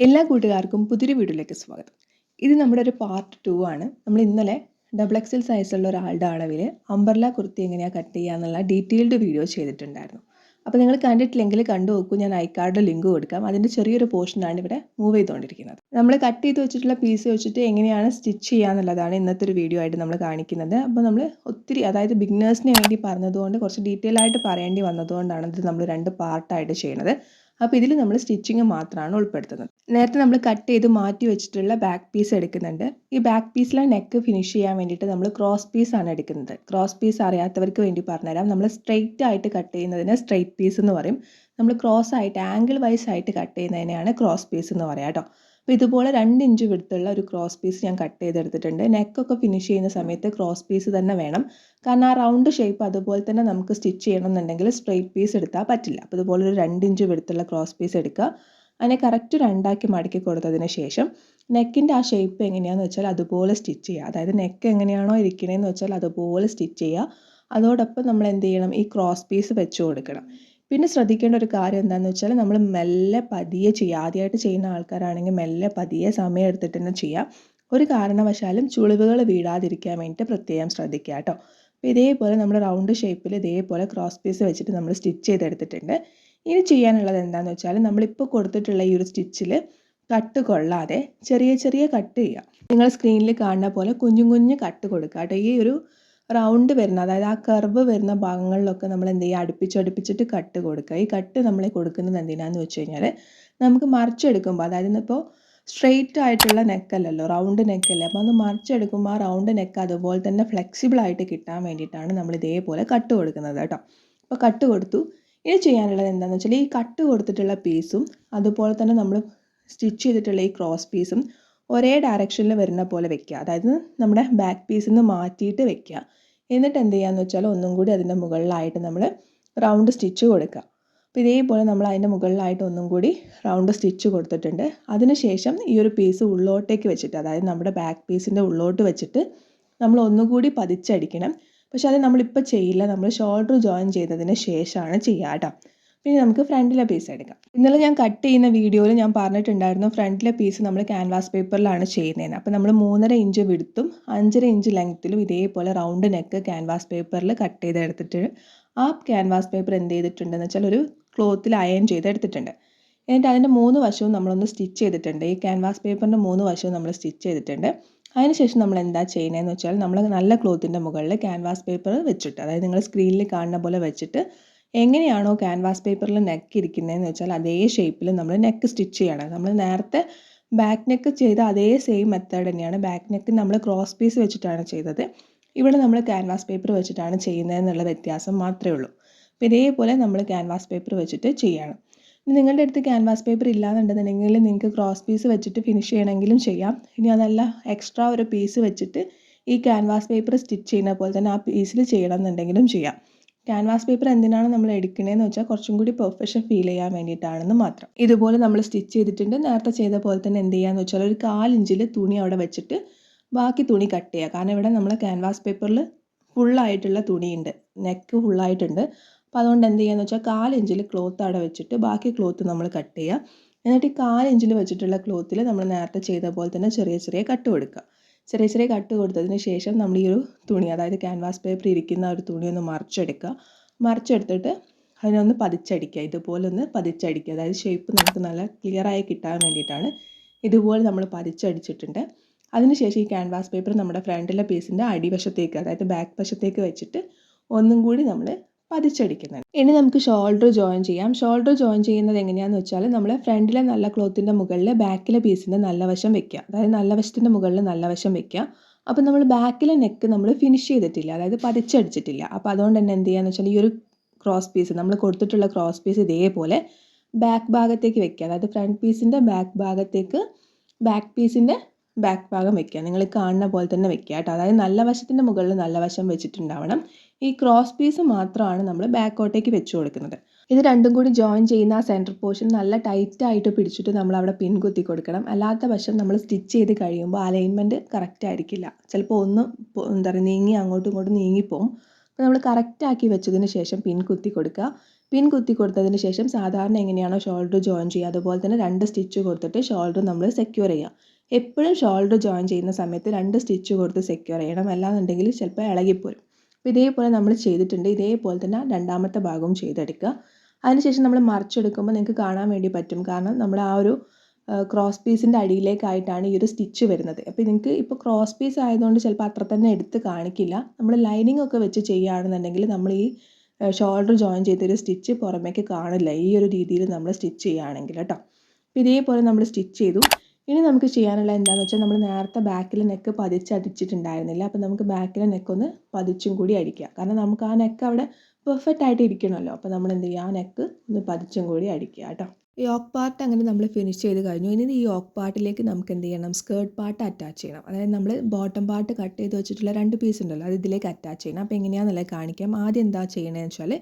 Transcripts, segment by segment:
എല്ലാ കൂട്ടുകാർക്കും പുതിയൊരു വീഡിയോയിലേക്ക് സ്വാഗതം. ഇത് നമ്മുടെ ഒരു പാർട്ട് 2 ആണ്. നമ്മൾ ഇന്നലെ XXL സൈസുള്ള ഒരാളുടെ അളവിൽ അംബർല കുർത്തി എങ്ങനെയാണ് കട്ട് ചെയ്യുക എന്നുള്ള ഡീറ്റെയിൽഡ് വീഡിയോ ചെയ്തിട്ടുണ്ടായിരുന്നു. അപ്പോൾ നിങ്ങൾ കണ്ടിട്ടില്ലെങ്കിൽ കണ്ടു നോക്കൂ, ഞാൻ ഐക്കാർഡിൽ ലിങ്ക് കൊടുക്കാം. അതിൻ്റെ ചെറിയൊരു പോർഷനാണ് ഇവിടെ മൂവ് ചെയ്തുകൊണ്ടിരിക്കുന്നത്. നമ്മൾ കട്ട് ചെയ്ത് വെച്ചിട്ടുള്ള പീസ് വെച്ചിട്ട് എങ്ങനെയാണ് സ്റ്റിച്ച് ചെയ്യുക എന്നുള്ളതാണ് ഇന്നത്തെ ഒരു വീഡിയോ ആയിട്ട് നമ്മൾ കാണിക്കുന്നത്. അപ്പോൾ നമ്മൾ ഒത്തിരി, അതായത് ബിഗിനേഴ്സിന് വേണ്ടി പറഞ്ഞതുകൊണ്ട് കുറച്ച് ഡീറ്റെയിൽ ആയിട്ട് പറയേണ്ടി വന്നതുകൊണ്ടാണ് ഇത് നമ്മൾ 2 പാർട്ടായിട്ട് ചെയ്യുന്നത്. അപ്പോൾ ഇതിൽ നമ്മൾ സ്റ്റിച്ചിങ് മാത്രമാണ് ഉൾപ്പെടുത്തുന്നത്. നേരത്തെ നമ്മൾ കട്ട് ചെയ്ത് മാറ്റി വെച്ചിട്ടുള്ള ബാക്ക് പീസ് എടുക്കുന്നുണ്ട്. ഈ ബാക്ക് പീസിലെ നെക്ക് ഫിനിഷ് ചെയ്യാൻ വേണ്ടിയിട്ട് നമ്മൾ ക്രോസ് പീസാണ് എടുക്കുന്നത്. ക്രോസ് പീസ് അറിയാത്തവർക്ക് വേണ്ടി പറഞ്ഞുതരാം. നമ്മൾ സ്ട്രെയിറ്റ് ആയിട്ട് കട്ട് ചെയ്യുന്നതിന് സ്ട്രെയിറ്റ് പീസ് എന്ന് പറയും. നമ്മൾ ക്രോസ് ആയിട്ട് ആംഗിൾ വൈസ് ആയിട്ട് കട്ട് ചെയ്യുന്നതിനെയാണ് ക്രോസ് പീസ് എന്ന് പറയാം കേട്ടോ. അപ്പോൾ ഇതുപോലെ 2 ഇഞ്ച് വിടുത്തുള്ള ഒരു ക്രോസ് പീസ് ഞാൻ കട്ട് ചെയ്തെടുത്തിട്ടുണ്ട്. നെക്കൊക്കെ ഫിനിഷ് ചെയ്യുന്ന സമയത്ത് ക്രോസ് പീസ് തന്നെ വേണം. കാരണം ആ റൗണ്ട് ഷേപ്പ് അതുപോലെ തന്നെ നമുക്ക് സ്റ്റിച്ച് ചെയ്യണമെന്നുണ്ടെങ്കിൽ സ്ട്രെയിറ്റ് പീസ് എടുത്താൽ പറ്റില്ല. അപ്പോൾ ഇതുപോലെ ഒരു 2 ഇഞ്ച് വിടുത്തുള്ള ക്രോസ് പീസ് എടുക്കുക. അതിനെ കറക്റ്റ് 2 മടക്കി കൊടുത്തതിന് ശേഷം നെക്കിൻ്റെ ആ ഷേപ്പ് എങ്ങനെയാണെന്ന് വെച്ചാൽ അതുപോലെ സ്റ്റിച്ച് ചെയ്യുക. അതായത് നെക്ക് എങ്ങനെയാണോ ഇരിക്കണതെന്ന് വെച്ചാൽ അതുപോലെ സ്റ്റിച്ച് ചെയ്യുക. അതോടൊപ്പം നമ്മൾ എന്ത് ചെയ്യണം, ഈ ക്രോസ് പീസ് വെച്ച് കൊടുക്കണം. പിന്നെ ശ്രദ്ധിക്കേണ്ട ഒരു കാര്യം എന്താണെന്ന് വെച്ചാൽ നമ്മൾ മെല്ലെ പതിയെ ചെയ്യുക. ആദ്യമായിട്ട് ചെയ്യുന്ന ആൾക്കാരാണെങ്കിൽ മെല്ലെ പതിയെ സമയം എടുത്തിട്ട് തന്നെ ചെയ്യുക. ഒരു കാരണവശാലും ചുളിവുകൾ വീഴാതിരിക്കാൻ വേണ്ടിയിട്ട് പ്രത്യേകം ശ്രദ്ധിക്കുക കേട്ടോ. അപ്പോൾ ഇതേപോലെ നമ്മൾ റൗണ്ട് ഷേപ്പിൽ ഇതേപോലെ ക്രോസ് പീസ് വെച്ചിട്ട് നമ്മൾ സ്റ്റിച്ച് ചെയ്തെടുത്തിട്ടുണ്ട്. ഇനി ചെയ്യാനുള്ളത് എന്താണെന്ന് വെച്ചാൽ നമ്മളിപ്പോൾ കൊടുത്തിട്ടുള്ള ഈ ഒരു സ്റ്റിച്ചിൽ കട്ട് കൊള്ളാതെ ചെറിയ ചെറിയ കട്ട് ചെയ്യുക. നിങ്ങൾ സ്ക്രീനിൽ കാണുന്ന പോലെ കുഞ്ഞു കുഞ്ഞു കട്ട് കൊടുക്കുക കേട്ടോ. ഈ ഒരു റൗണ്ട് വരുന്ന, അതായത് ആ കർവ് വരുന്ന ഭാഗങ്ങളിലൊക്കെ നമ്മൾ എന്ത് ചെയ്യുക, അടുപ്പിച്ചിട്ട് കട്ട് കൊടുക്കുക. ഈ കട്ട് നമ്മൾ കൊടുക്കുന്നത് എന്തിനാന്ന് വെച്ച് കഴിഞ്ഞാൽ നമുക്ക് മറിച്ചെടുക്കുമ്പോൾ, അതായത് ഇപ്പോൾ സ്ട്രെയിറ്റ് ആയിട്ടുള്ള നെക്കല്ലല്ലോ, റൗണ്ട് നെക്കല്ലേ. അപ്പോൾ അത് മറിച്ചെടുക്കുമ്പോൾ ആ റൗണ്ട് നെക്ക് അതുപോലെ തന്നെ ഫ്ലെക്സിബിൾ ആയിട്ട് കിട്ടാൻ വേണ്ടിയിട്ടാണ് നമ്മൾ ഇതേപോലെ കട്ട് കൊടുക്കുന്നത് കേട്ടോ. അപ്പോൾ കട്ട് കൊടുത്തു. ഇനി ചെയ്യാനുള്ളത് എന്താണെന്ന് വെച്ചാൽ ഈ കട്ട് കൊടുത്തിട്ടുള്ള പീസും അതുപോലെ തന്നെ നമ്മൾ സ്റ്റിച്ച് ചെയ്തിട്ടുള്ള ഈ ക്രോസ് പീസും ഒരേ ഡയറക്ഷനിൽ വരുന്ന പോലെ വെക്കുക. അതായത് നമ്മുടെ ബാക്ക് പീസിൽ നിന്ന് മാറ്റിയിട്ട് വെക്കുക. എന്നിട്ട് എന്ത് ചെയ്യാന്ന് വെച്ചാൽ ഒന്നും കൂടി അതിൻ്റെ മുകളിലായിട്ട് നമ്മൾ റൗണ്ട് സ്റ്റിച്ച് കൊടുക്കുക. അപ്പോൾ ഇതേപോലെ നമ്മൾ അതിൻ്റെ മുകളിലായിട്ട് ഒന്നും കൂടി റൗണ്ട് സ്റ്റിച്ച് കൊടുത്തിട്ടുണ്ട്. അതിനുശേഷം ഈ ഒരു പീസ് ഉള്ളോട്ടേക്ക് വെച്ചിട്ട്, അതായത് നമ്മുടെ ബാക്ക് പീസിൻ്റെ ഉള്ളോട്ട് വെച്ചിട്ട് നമ്മൾ ഒന്നുകൂടി പതിച്ചടിക്കണം. പക്ഷെ അത് നമ്മളിപ്പോൾ ചെയ്യില്ല, നമ്മൾ ഷോൾഡർ ജോയിൻ ചെയ്തതിന് ശേഷമാണ് ചെയ്യുക കേട്ടോ. പിന്നെ നമുക്ക് ഫ്രണ്ടിലെ പീസ് എടുക്കാം. ഇന്നലെ ഞാൻ കട്ട് ചെയ്യുന്ന വീഡിയോയിൽ ഞാൻ പറഞ്ഞിട്ടുണ്ടായിരുന്നു ഫ്രണ്ടിലെ പീസ് നമ്മൾ ക്യാൻവാസ് പേപ്പറിലാണ് ചെയ്യുന്നതെന്ന്. അപ്പോൾ നമ്മൾ 3.5 ഇഞ്ച് വിടുത്തും 5.5 ഇഞ്ച് ലെങ്ത്തിലും ഇതേപോലെ റൗണ്ട് നെക്ക് ക്യാൻവാസ് പേപ്പറിൽ കട്ട് ചെയ്തെടുത്തിട്ട് ആ ക്യാൻവാസ് പേപ്പർ എന്ത് ചെയ്തിട്ടുണ്ടെന്ന് വെച്ചാൽ ഒരു ക്ലോത്തിൽ അയൺ ചെയ്തെടുത്തിട്ടുണ്ട്. എന്നിട്ട് അതിൻ്റെ 3 വശവും നമ്മളൊന്ന് സ്റ്റിച്ച് ചെയ്തിട്ടുണ്ട്. ഈ ക്യാൻവാസ് പേപ്പറിൻ്റെ 3 വശവും നമ്മൾ സ്റ്റിച്ച് ചെയ്തിട്ടുണ്ട്. അതിനുശേഷം നമ്മൾ എന്താ ചെയ്യുന്നതെന്ന് വെച്ചാൽ നമ്മൾ നല്ല ക്ലോത്തിൻ്റെ മുകളിൽ ക്യാൻവാസ് പേപ്പർ വെച്ചിട്ട്, അതായത് നിങ്ങൾ സ്ക്രീനിൽ കാണുന്ന പോലെ വെച്ചിട്ട് എങ്ങനെയാണോ ക്യാൻവാസ് പേപ്പറിൽ നെക്ക് ഇരിക്കുന്നതെന്ന് വെച്ചാൽ അതേ ഷേപ്പിൽ നമ്മൾ നെക്ക് സ്റ്റിച്ച് ചെയ്യണം. നമ്മൾ നേരത്തെ ബാക്ക് നെക്ക് ചെയ്ത അതേ സെയിം മെത്തേഡ് തന്നെയാണ്. ബാക്ക് നെക്ക് നമ്മൾ ക്രോസ് പീസ് വെച്ചിട്ടാണ് ചെയ്തത്. ഇവിടെ നമ്മൾ ക്യാൻവാസ് പേപ്പർ വെച്ചിട്ടാണ് ചെയ്യുന്നതെന്നുള്ള വ്യത്യാസം മാത്രമേ ഉള്ളൂ. അപ്പോൾ ഇതേപോലെ നമ്മൾ ക്യാൻവാസ് പേപ്പർ വെച്ചിട്ട് ചെയ്യണം. ഇനി നിങ്ങളുടെ അടുത്ത് ക്യാൻവാസ് പേപ്പർ ഇല്ലാന്നുണ്ടെന്നുണ്ടെങ്കിൽ നിങ്ങൾക്ക് ക്രോസ് പീസ് വെച്ചിട്ട് ഫിനിഷ് ചെയ്യണമെങ്കിലും ചെയ്യാം. ഇനി അതല്ല എക്സ്ട്രാ ഒരു പീസ് വെച്ചിട്ട് ഈ ക്യാൻവാസ് പേപ്പർ സ്റ്റിച്ച് ചെയ്യുന്ന പോലെ തന്നെ ആ പീസിൽ ചെയ്യണം എന്നുണ്ടെങ്കിലും ചെയ്യാം. ക്യാൻവാസ് പേപ്പർ എന്തിനാണ് നമ്മൾ എടുക്കണതെന്ന് വെച്ചാൽ കുറച്ചും കൂടി പെർഫെക്ഷൻ ഫീൽ ചെയ്യാൻ വേണ്ടിയിട്ടാണെന്ന് മാത്രം. ഇതുപോലെ നമ്മൾ സ്റ്റിച്ച് ചെയ്തിട്ടുണ്ട്. നേരത്തെ ചെയ്ത പോലെ തന്നെ എന്ത് ചെയ്യാന്ന് വെച്ചാൽ ഒരു 1/4 ഇഞ്ചിൽ തുണി അവിടെ വെച്ചിട്ട് ബാക്കി തുണി കട്ട് ചെയ്യുക. കാരണം ഇവിടെ നമ്മൾ ക്യാൻവാസ് പേപ്പറിൽ ഫുള്ളായിട്ടുള്ള തുണിയുണ്ട്, നെക്ക് ഫുള്ളായിട്ടുണ്ട്. അപ്പോൾ അതുകൊണ്ട് എന്ത് ചെയ്യാന്ന് വെച്ചാൽ 1/4 ഇഞ്ചിൽ ക്ലോത്ത് അവിടെ വെച്ചിട്ട് ബാക്കി ക്ലോത്ത് നമ്മൾ കട്ട് ചെയ്യുക. എന്നിട്ട് ഈ 1/4 ഇഞ്ചിൽ വെച്ചിട്ടുള്ള ക്ലോത്തിൽ നമ്മൾ നേരത്തെ ചെയ്ത പോലെ തന്നെ ചെറിയ ചെറിയ കട്ട് കൊടുക്കുക. ചെറിയ ചെറിയ കട്ട് കൊടുത്തതിന് ശേഷം നമ്മൾ ഈ ഒരു തുണി, അതായത് ക്യാൻവാസ് പേപ്പർ ഇരിക്കുന്ന ഒരു തുണി ഒന്ന് മറിച്ചെടുക്കുക. മറിച്ചെടുത്തിട്ട് അതിനൊന്ന് പതിച്ചടിക്കുക. ഇതുപോലെ ഒന്ന് പതിച്ചടിക്കുക. അതായത് ഷേപ്പ് നമുക്ക് നല്ല ക്ലിയറായി കിട്ടാൻ വേണ്ടിയിട്ടാണ് ഇതുപോലെ നമ്മൾ പതിച്ചടിച്ചിട്ടുണ്ട്. അതിനുശേഷം ഈ ക്യാൻവാസ് പേപ്പർ നമ്മുടെ ഫ്രണ്ടിലെ പീസിൻ്റെ അടിവശത്തേക്ക്, അതായത് ബാക്ക് വശത്തേക്ക് വെച്ചിട്ട് ഒന്നും കൂടി നമ്മൾ പതിച്ചടിക്കുന്നുണ്ട്. ഇനി നമുക്ക് ഷോൾഡർ ജോയിൻ ചെയ്യാം. ഷോൾഡർ ജോയിൻ ചെയ്യുന്നത് എങ്ങനെയാണെന്ന് വെച്ചാൽ നമ്മൾ ഫ്രണ്ടിലെ നല്ല ക്ലോത്തിൻ്റെ മുകളിൽ ബാക്കിലെ പീസിൻ്റെ നല്ല വശം വെക്കുക. അതായത് നല്ല വശത്തിൻ്റെ മുകളിൽ നല്ല വശം വെക്കുക. അപ്പോൾ നമ്മൾ ബാക്കിലെ നെക്ക് നമ്മൾ ഫിനിഷ് ചെയ്തിട്ടില്ല, അതായത് പതിച്ചടിച്ചിട്ടില്ല. അപ്പോൾ അതുകൊണ്ട് തന്നെ എന്ത് ചെയ്യാന്ന് വെച്ചാൽ ഈ ഒരു ക്രോസ് പീസ്, നമ്മൾ കൊടുത്തിട്ടുള്ള ക്രോസ് പീസ് ഇതേപോലെ ബാക്ക് ഭാഗത്തേക്ക് വെക്കുക. അതായത് ഫ്രണ്ട് പീസിൻ്റെ ബാക്ക് ഭാഗത്തേക്ക് ബാക്ക് പീസിൻ്റെ ബാക്ക് ഭാഗം വെക്കുക. നിങ്ങൾ കാണുന്ന പോലെ തന്നെ വെക്കുക കേട്ടോ. അതായത് നല്ല വശത്തിൻ്റെ മുകളിൽ നല്ല വശം വെച്ചിട്ടുണ്ടാവണം. ഈ ക്രോസ് പീസ് മാത്രമാണ് നമ്മൾ ബാക്കോട്ടേക്ക് വെച്ച് കൊടുക്കുന്നത്. ഇത് രണ്ടും കൂടി ജോയിൻ ചെയ്യുന്ന ആ സെൻറ്റർ പോർഷൻ നല്ല ടൈറ്റായിട്ട് പിടിച്ചിട്ട് നമ്മൾ അവിടെ പിൻ കുത്തി കൊടുക്കണം. അല്ലാത്ത വശം നമ്മൾ സ്റ്റിച്ച് ചെയ്ത് കഴിയുമ്പോൾ അലൈൻമെൻറ്റ് കറക്റ്റ് ആയിരിക്കില്ല. ചിലപ്പോൾ ഒന്ന് എന്താ പറയുക അങ്ങോട്ടും ഇങ്ങോട്ടും നീങ്ങിപ്പോവും. അപ്പോൾ നമ്മൾ കറക്റ്റാക്കി വെച്ചതിന് ശേഷം പിൻ കുത്തി കൊടുക്കുക. പിൻ കുത്തി കൊടുത്തതിന് ശേഷം സാധാരണ എങ്ങനെയാണോ ഷോൾഡർ ജോയിൻ ചെയ്യുക അതുപോലെ തന്നെ 2 സ്റ്റിച്ച് കൊടുത്തിട്ട് ഷോൾഡർ നമ്മൾ സെക്യൂർ ചെയ്യുക. എപ്പോഴും ഷോൾഡർ ജോയിൻ ചെയ്യുന്ന സമയത്ത് 2 സ്റ്റിച്ച് കൊടുത്ത് സെക്യൂർ ചെയ്യണം, അല്ലാന്നുണ്ടെങ്കിൽ ചിലപ്പോൾ ഇളകിപ്പോരും. അപ്പോൾ ഇതേപോലെ നമ്മൾ ചെയ്തിട്ടുണ്ട്. ഇതേപോലെ തന്നെ രണ്ടാമത്തെ ഭാഗവും ചെയ്തെടുക്കുക. അതിനുശേഷം നമ്മൾ മറിച്ചെടുക്കുമ്പോൾ നിങ്ങൾക്ക് കാണാൻ വേണ്ടി പറ്റും, കാരണം നമ്മൾ ആ ഒരു ക്രോസ് പീസിൻ്റെ അടിയിലേക്കായിട്ടാണ് ഈ ഒരു സ്റ്റിച്ച് വരുന്നത്. അപ്പോൾ നിങ്ങൾക്ക് ഇപ്പോൾ ക്രോസ് പീസ് ആയതുകൊണ്ട് ചിലപ്പോൾ അത്ര തന്നെ എടുത്ത് കാണിക്കില്ല. നമ്മൾ ലൈനിങ് ഒക്കെ വെച്ച് ചെയ്യുകയാണെന്നുണ്ടെങ്കിൽ നമ്മൾ ഈ ഷോൾഡർ ജോയിൻ ചെയ്തൊരു സ്റ്റിച്ച് പുറമേക്ക് കാണില്ല, ഈ ഒരു രീതിയിൽ നമ്മൾ സ്റ്റിച്ച് ചെയ്യുകയാണെങ്കിൽ കേട്ടോ. അപ്പോൾ ഇതേപോലെ നമ്മൾ സ്റ്റിച്ച് ചെയ്തു. ഇനി നമുക്ക് ചെയ്യാനുള്ള എന്താണെന്ന് വെച്ചാൽ, നമ്മൾ നേരത്തെ ബാക്കിൽ നെക്ക് പതിച്ചടിച്ചിട്ടുണ്ടായിരുന്നില്ല. അപ്പോൾ നമുക്ക് ബാക്കിലെ നെക്ക് ഒന്ന് പതിച്ചും കൂടി അടിക്കുക, കാരണം നമുക്ക് ആ നെക്ക് അവിടെ പെർഫെക്റ്റ് ആയിട്ട് ഇരിക്കണമല്ലോ. അപ്പോൾ നമ്മൾ എന്ത് ചെയ്യുക, ആ നെക്ക് ഒന്ന് പതിച്ചും കൂടി അടിക്കുക കേട്ടോ. യോക്ക് പാർട്ട് അങ്ങനെ നമ്മൾ ഫിനിഷ് ചെയ്ത് കഴിഞ്ഞു. ഇനി ഈ യോക്ക് പാർട്ടിലേക്ക് നമുക്ക് എന്ത് ചെയ്യണം, സ്കേർട്ട് പാർട്ട് അറ്റാച്ച് ചെയ്യണം. അതായത് നമ്മൾ ബോട്ടം പാർട്ട് കട്ട് ചെയ്ത് വെച്ചിട്ടുള്ള 2 പീസ് ഉണ്ടല്ലോ, അത് ഇതിലേക്ക് അറ്റാച്ച് ചെയ്യണം. അപ്പോൾ എങ്ങനെയാണെന്നുള്ളത് കാണിക്കാം. ആദ്യം എന്താ ചെയ്യണമെന്ന് വെച്ചാൽ,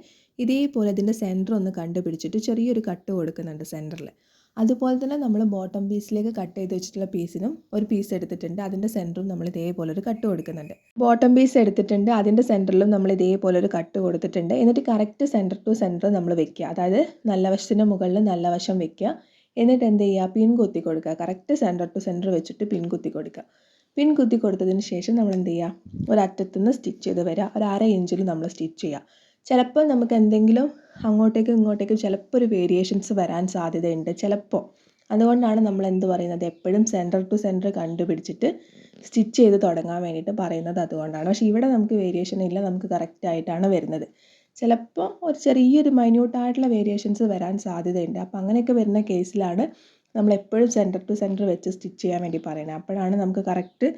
ഇതേപോലെ ഇതിൻ്റെ സെൻറ്റർ ഒന്ന് കണ്ടുപിടിച്ചിട്ട് ചെറിയൊരു കട്ട് കൊടുക്കുന്നുണ്ട് സെൻറ്ററിൽ. അതുപോലെ തന്നെ നമ്മൾ ബോട്ടം പീസിലേക്ക് കട്ട് ചെയ്ത് വെച്ചിട്ടുള്ള പീസിനും ഒരു പീസ് എടുത്തിട്ടുണ്ട്, അതിൻ്റെ സെൻറ്ററും നമ്മൾ ഇതേപോലെ ഒരു കട്ട് കൊടുക്കുന്നുണ്ട്. ബോട്ടം പീസ് എടുത്തിട്ടുണ്ട്, അതിൻ്റെ സെൻറ്ററിലും നമ്മൾ ഇതേപോലെ ഒരു കട്ട് കൊടുത്തിട്ടുണ്ട്. എന്നിട്ട് കറക്റ്റ് സെൻറ്റർ ടു സെൻറ്റർ നമ്മൾ വെക്കുക, അതായത് നല്ല വശത്തിൻ്റെ മുകളിൽ നല്ല വശം വെക്കുക. എന്നിട്ട് എന്ത് ചെയ്യുക, പിൻ കുത്തി കൊടുക്കുക. കറക്റ്റ് സെൻറ്റർ ടു സെൻറ്റർ വെച്ചിട്ട് പിൻ കുത്തി കൊടുക്കുക. പിൻ കുത്തി കൊടുത്തതിന് ശേഷം നമ്മൾ എന്ത് ചെയ്യുക, ഒരറ്റത്തുനിന്ന് സ്റ്റിച്ച് ചെയ്ത് വരിക. ഒരു 1/2 ഇഞ്ചിൽ നമ്മൾ സ്റ്റിച്ച് ചെയ്യുക. ചിലപ്പോൾ നമുക്ക് എന്തെങ്കിലും അങ്ങോട്ടേക്കും ഇങ്ങോട്ടേക്കും ചിലപ്പോൾ ഒരു വേരിയേഷൻസ് വരാൻ സാധ്യതയുണ്ട് ചിലപ്പോൾ. അതുകൊണ്ടാണ് നമ്മൾ എന്ത് പറയുന്നത്, എപ്പോഴും സെൻറ്റർ ടു സെൻറ്റർ കണ്ടുപിടിച്ചിട്ട് സ്റ്റിച്ച് ചെയ്ത് തുടങ്ങാൻ വേണ്ടിയിട്ട് പറയുന്നത്. അതുകൊണ്ടാണ്. പക്ഷേ ഇവിടെ നമുക്ക് വേരിയേഷൻ ഇല്ല, നമുക്ക് കറക്റ്റായിട്ടാണ് വരുന്നത്. ചിലപ്പോൾ ഒരു ചെറിയൊരു മൈന്യൂട്ടായിട്ടുള്ള വേരിയേഷൻസ് വരാൻ സാധ്യതയുണ്ട്. അപ്പോൾ അങ്ങനെയൊക്കെ വരുന്ന കേസിലാണ് നമ്മൾ എപ്പോഴും സെൻറ്റർ ടു സെൻറ്റർ വെച്ച് സ്റ്റിച്ച് ചെയ്യാൻ വേണ്ടി പറയുന്നത്. അപ്പോഴാണ് നമുക്ക് കറക്റ്റ്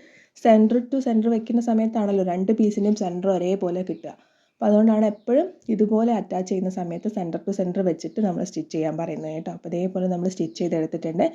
സെൻറ്റർ ടു സെൻറ്റർ വെക്കുന്ന സമയത്താണല്ലോ 2 പീസിൻ്റെയും സെൻറ്റർ ഒരേപോലെ കിട്ടുക. അപ്പോൾ അതുകൊണ്ടാണ് എപ്പോഴും ഇതുപോലെ അറ്റാച്ച് ചെയ്യുന്ന സമയത്ത് സെൻറ്റർ ടു സെൻറ്റർ വെച്ചിട്ട് നമ്മൾ സ്റ്റിച്ച് ചെയ്യാൻ പറയുന്നത് കേട്ടോ. അപ്പോൾ ഇതേപോലെ നമ്മൾ സ്റ്റിച്ച് ചെയ്തെടുത്തിട്ടുണ്ട്.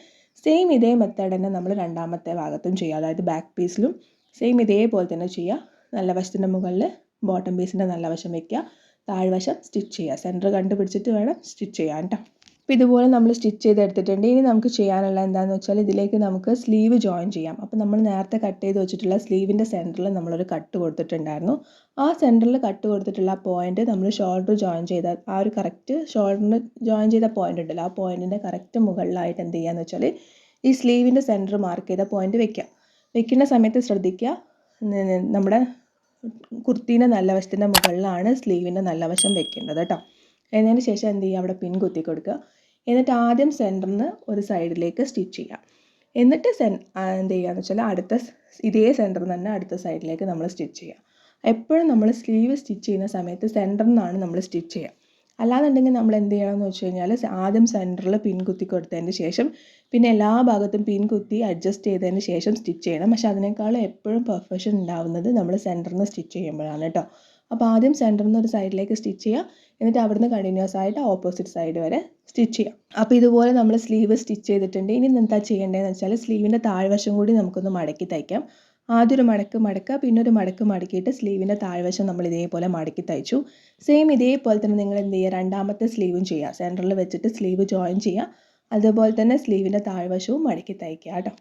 സെയിം ഇതേ മെത്തേഡ് തന്നെ നമ്മൾ രണ്ടാമത്തെ ഭാഗത്തും ചെയ്യുക, അതായത് ബാക്ക് പീസിലും സെയിം ഇതേപോലെ തന്നെ ചെയ്യുക. നല്ല വശത്തിൻ്റെ മുകളിൽ ബോട്ടം പീസിൻ്റെ നല്ല വശം വയ്ക്കുക, താഴ്വശം സ്റ്റിച്ച് ചെയ്യുക. സെൻറ്റർ കണ്ടുപിടിച്ചിട്ട് വേണം സ്റ്റിച്ച് ചെയ്യാൻ കേട്ടോ. അപ്പോൾ ഇതുപോലെ നമ്മൾ സ്റ്റിച്ച് ചെയ്തെടുത്തിട്ടുണ്ട്. ഇനി നമുക്ക് ചെയ്യാനുള്ള എന്താണെന്ന് വെച്ചാൽ, ഇതിലേക്ക് നമുക്ക് സ്ലീവ് ജോയിൻ ചെയ്യാം. അപ്പോൾ നമ്മൾ നേരത്തെ കട്ട് ചെയ്ത് വെച്ചിട്ടുള്ള സ്ലീവിൻ്റെ സെൻറ്ററിൽ നമ്മളൊരു കട്ട് കൊടുത്തിട്ടുണ്ടായിരുന്നു. ആ സെൻറ്ററിൽ കട്ട് കൊടുത്തിട്ടുള്ള പോയിൻറ്റ് നമ്മൾ ഷോൾഡർ ജോയിൻ ചെയ്ത ആ ഒരു കറക്റ്റ് ഷോൾഡറിന് ജോയിൻ ചെയ്ത പോയിൻ്റ് ഉണ്ടല്ലോ, ആ പോയിൻറ്റിൻ്റെ കറക്റ്റ് മുകളിലായിട്ട് എന്ത് ചെയ്യുകയെന്ന് വെച്ചാൽ, ഈ സ്ലീവിൻ്റെ സെൻറ്റർ മാർക്ക് ചെയ്ത പോയിൻറ്റ് വെക്കുക. വെക്കുന്ന സമയത്ത് ശ്രദ്ധിക്കുക, നമ്മുടെ കുർത്തീൻ്റെ നല്ല വശത്തിൻ്റെ മുകളിലാണ് സ്ലീവിൻ്റെ നല്ല വശം വെക്കേണ്ടത് കേട്ടോ. എന്നതിന് ശേഷം എന്ത് ചെയ്യുക, അവിടെ പിൻ കുത്തി കൊടുക്കുക. എന്നിട്ട് ആദ്യം സെൻറ്ററിന് ഒരു സൈഡിലേക്ക് സ്റ്റിച്ച് ചെയ്യുക. എന്നിട്ട് എന്ത് ചെയ്യുകയെന്ന് വെച്ചാൽ, അടുത്ത ഇതേ സെൻറ്ററിൽ തന്നെ അടുത്ത സൈഡിലേക്ക് നമ്മൾ സ്റ്റിച്ച് ചെയ്യുക. എപ്പോഴും നമ്മൾ സ്ലീവ് സ്റ്റിച്ച് ചെയ്യുന്ന സമയത്ത് സെൻറ്ററിൽ നിന്നാണ് നമ്മൾ സ്റ്റിച്ച് ചെയ്യുക. അല്ലാന്നുണ്ടെങ്കിൽ നമ്മൾ എന്ത് ചെയ്യണമെന്ന് വെച്ച് കഴിഞ്ഞാൽ, ആദ്യം സെൻറ്ററിൽ പിൻ കുത്തി കൊടുത്തതിന് ശേഷം പിന്നെ എല്ലാ ഭാഗത്തും പിൻ കുത്തി അഡ്ജസ്റ്റ് ചെയ്തതിന് ശേഷം സ്റ്റിച്ച് ചെയ്യണം. പക്ഷെ അതിനേക്കാളും എപ്പോഴും പെർഫെക്ഷൻ ഉണ്ടാവുന്നത് നമ്മൾ സെൻറ്ററിൽ നിന്ന് സ്റ്റിച്ച് ചെയ്യുമ്പോഴാണ് കേട്ടോ. അപ്പോൾ ആദ്യം സെൻറ്ററിൽ നിന്ന് ഒരു സൈഡിലേക്ക് സ്റ്റിച്ച് ചെയ്യുക, എന്നിട്ട് അവിടുന്ന് കണ്ടിന്യൂസ് ആയിട്ട് ഓപ്പോസിറ്റ് സൈഡ് വരെ സ്റ്റിച്ച് ചെയ്യാം. അപ്പോൾ ഇതുപോലെ നമ്മൾ സ്ലീവ് സ്റ്റിച്ച് ചെയ്തിട്ടുണ്ട്. ഇനി എന്താ ചെയ്യേണ്ടതെന്ന് വെച്ചാൽ, സ്ലീവിൻ്റെ താഴ്വശം കൂടി നമുക്കൊന്ന് മടക്കി തയ്ക്കാം. ആദ്യം ഒരു മടക്ക് മടക്കുക, പിന്നെ ഒരു മടക്ക് മടക്കിയിട്ട് സ്ലീവിൻ്റെ താഴ്വശം നമ്മൾ ഇതേപോലെ മടക്കി തയ്ച്ചു. സെയിം ഇതേപോലെ തന്നെ നിങ്ങൾ എന്ത് ചെയ്യുക, രണ്ടാമത്തെ സ്ലീവും ചെയ്യുക. സെൻറ്ററിൽ വെച്ചിട്ട് സ്ലീവ് ജോയിൻ ചെയ്യുക, അതുപോലെ തന്നെ സ്ലീവിൻ്റെ താഴ്വശവും മടക്കി തയ്ക്കുക കേട്ടോ.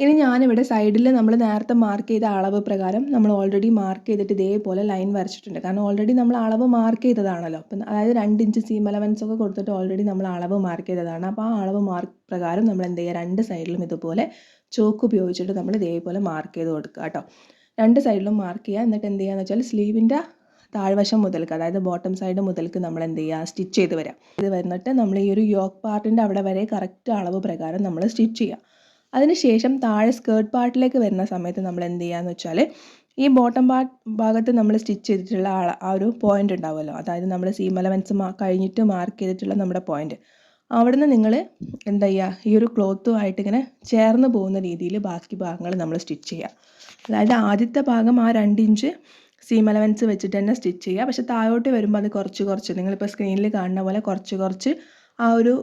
ഇനി ഞാനിവിടെ സൈഡിൽ നമ്മൾ നേരത്തെ മാർക്ക് ചെയ്ത അളവ് പ്രകാരം നമ്മൾ ഓൾറെഡി മാർക്ക് ചെയ്തിട്ട് ഇതേപോലെ ലൈൻ വരച്ചിട്ടുണ്ട്. കാരണം ഓൾറെഡി നമ്മൾ അളവ് മാർക്ക് ചെയ്തതാണല്ലോ. അപ്പം അതായത് 2 ഇഞ്ച് സീം അലവൻസ് ഒക്കെ കൊടുത്തിട്ട് ഓൾറെഡി നമ്മൾ അളവ് മാർക്ക് ചെയ്തതാണ്. അപ്പോൾ ആ അളവ് മാർക്ക് പ്രകാരം നമ്മൾ എന്ത് ചെയ്യുക, 2 സൈഡിലും ഇതുപോലെ ചോക്ക് ഉപയോഗിച്ചിട്ട് നമ്മൾ ഇതേപോലെ മാർക്ക് ചെയ്ത് കൊടുക്കുക കേട്ടോ. 2 സൈഡിലും മാർക്ക് ചെയ്യുക. എന്നിട്ട് എന്ത് ചെയ്യുകയെന്ന് വെച്ചാൽ, സ്ലീവിൻ്റെ താഴ്വശം മുതൽക്ക്, അതായത് ബോട്ടം സൈഡ് മുതൽക്ക് നമ്മൾ എന്ത് ചെയ്യുക, സ്റ്റിച്ച് ചെയ്ത് വരാം. ഇത് വന്നിട്ട് നമ്മൾ ഈ ഒരു യോക്ക് പാർട്ടിൻ്റെ അവിടെ വരെ കറക്റ്റ് അളവ് പ്രകാരം നമ്മൾ സ്റ്റിച്ച് ചെയ്യുക. അതിനുശേഷം താഴെ സ്കേർട്ട് പാർട്ടിലേക്ക് വരുന്ന സമയത്ത് നമ്മൾ എന്ത് ചെയ്യുകയെന്ന് വെച്ചാൽ, ഈ ബോട്ടം ഭാഗത്ത് നമ്മൾ സ്റ്റിച്ച് ചെയ്തിട്ടുള്ള ആ ഒരു പോയിൻ്റ് ഉണ്ടാവുമല്ലോ, അതായത് നമ്മൾ സീം അലവൻസ് കഴിഞ്ഞിട്ട് മാർക്ക് ചെയ്തിട്ടുള്ള നമ്മുടെ പോയിൻ്റ്, അവിടുന്ന് നിങ്ങൾ എന്താ ചെയ്യുക, ഈ ഒരു ക്ലോത്തുമായിട്ട് ഇങ്ങനെ ചേർന്ന് പോകുന്ന രീതിയിൽ ബാക്കി ഭാഗങ്ങൾ നമ്മൾ സ്റ്റിച്ച് ചെയ്യുക. അതായത് ആദ്യത്തെ ഭാഗം ആ 2 ഇഞ്ച് സീം അലവൻസ് വെച്ചിട്ട് തന്നെ സ്റ്റിച്ച് ചെയ്യുക. പക്ഷേ താഴോട്ട് വരുമ്പോൾ അത് കുറച്ച് നിങ്ങളിപ്പോൾ സ്ക്രീനിൽ കാണുന്ന പോലെ കുറച്ച് ആ ഒരു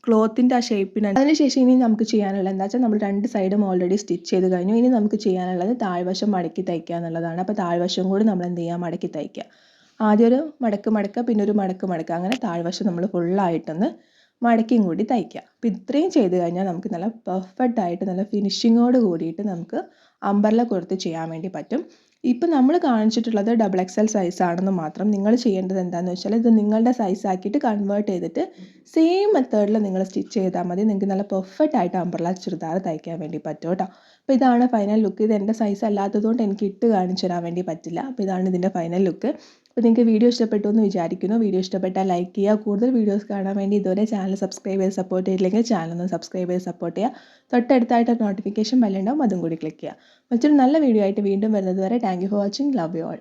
ക്ലോത്തിൻ്റെ ആ ഷേപ്പിന്. അതിനുശേഷം ഇനി നമുക്ക് ചെയ്യാനുള്ളത് എന്താ വെച്ചാൽ, നമ്മൾ 2 സൈഡും ഓൾറെഡി സ്റ്റിച്ച് ചെയ്ത് കഴിഞ്ഞു. ഇനി നമുക്ക് ചെയ്യാനുള്ളത് താഴ്വശം മടക്കി തയ്ക്കുക എന്നുള്ളതാണ്. അപ്പോൾ താഴ്വശം കൂടി നമ്മൾ എന്ത് ചെയ്യുക, മടക്കി തയ്ക്കുക. ആദ്യം ഒരു മടക്ക് മടക്കുക, പിന്നെ ഒരു മടക്ക് മടക്കുക, അങ്ങനെ താഴ്വശം നമ്മൾ ഫുള്ളായിട്ടൊന്ന് മടക്കിയും കൂടി തയ്ക്കുക. അപ്പോൾ ഇത്രയും ചെയ്ത് കഴിഞ്ഞാൽ നമുക്ക് നല്ല പെർഫെക്റ്റ് ആയിട്ട് നല്ല ഫിനിഷിങ്ങോട് കൂടിയിട്ട് നമുക്ക് അംബർല കുർത്തി ചെയ്യാൻ വേണ്ടി പറ്റും. ഇപ്പം നമ്മൾ കാണിച്ചിട്ടുള്ളത് XXL സൈസാണെന്ന് മാത്രം. നിങ്ങൾ ചെയ്യേണ്ടത് എന്താണെന്ന് വെച്ചാൽ ഇത് നിങ്ങളുടെ സൈസാക്കിയിട്ട് കൺവേർട്ട് ചെയ്തിട്ട് സെയിം മെത്തേഡിൽ നിങ്ങൾ സ്റ്റിച്ച് ചെയ്താൽ മതി. നിങ്ങൾക്ക് നല്ല പെർഫെക്റ്റ് ആയിട്ട് അംബ്രല്ല ചുരിദാർ തയ്ക്കാൻ വേണ്ടി പറ്റും കേട്ടോ. അപ്പോൾ ഇതാണ് ഫൈനൽ ലുക്ക്. ഇത് എൻ്റെ സൈസ് അല്ലാത്തതുകൊണ്ട് എനിക്ക് ഇട്ട് കാണിച്ചു തരാൻ വേണ്ടി പറ്റില്ല. അപ്പോൾ ഇതാണ് ഇതിൻ്റെ ഫൈനൽ ലുക്ക്. അപ്പോൾ നിങ്ങൾക്ക് വീഡിയോ ഇഷ്ടപ്പെട്ടു എന്ന് വിചാരിക്കുന്നു. വീഡിയോ ഇഷ്ടപ്പെട്ടാൽ ലൈക്ക് ചെയ്യുക. കൂടുതൽ വീഡിയോസ് കാണാൻ വേണ്ടി ഇതുവരെ ചാനൽ സബ്സ്ക്രൈബ് ചെയ്ത് സപ്പോർട്ട് ചെയ്തില്ലെങ്കിൽ ചാനൽ ഒന്ന് സബ്സ്ക്രൈബ് ചെയ്ത് സപ്പോർട്ട് ചെയ്യുക. തൊട്ടടുത്തായിട്ട് നോട്ടിഫിക്കേഷൻ ബെല്ലുണ്ടാവും, അതും കൂടി ക്ലിക്ക് ചെയ്യുക. മറ്റൊരു നല്ല വീഡിയോ ആയിട്ട് വീണ്ടും വരുന്നത് വരെ thank you for watching. Love you all.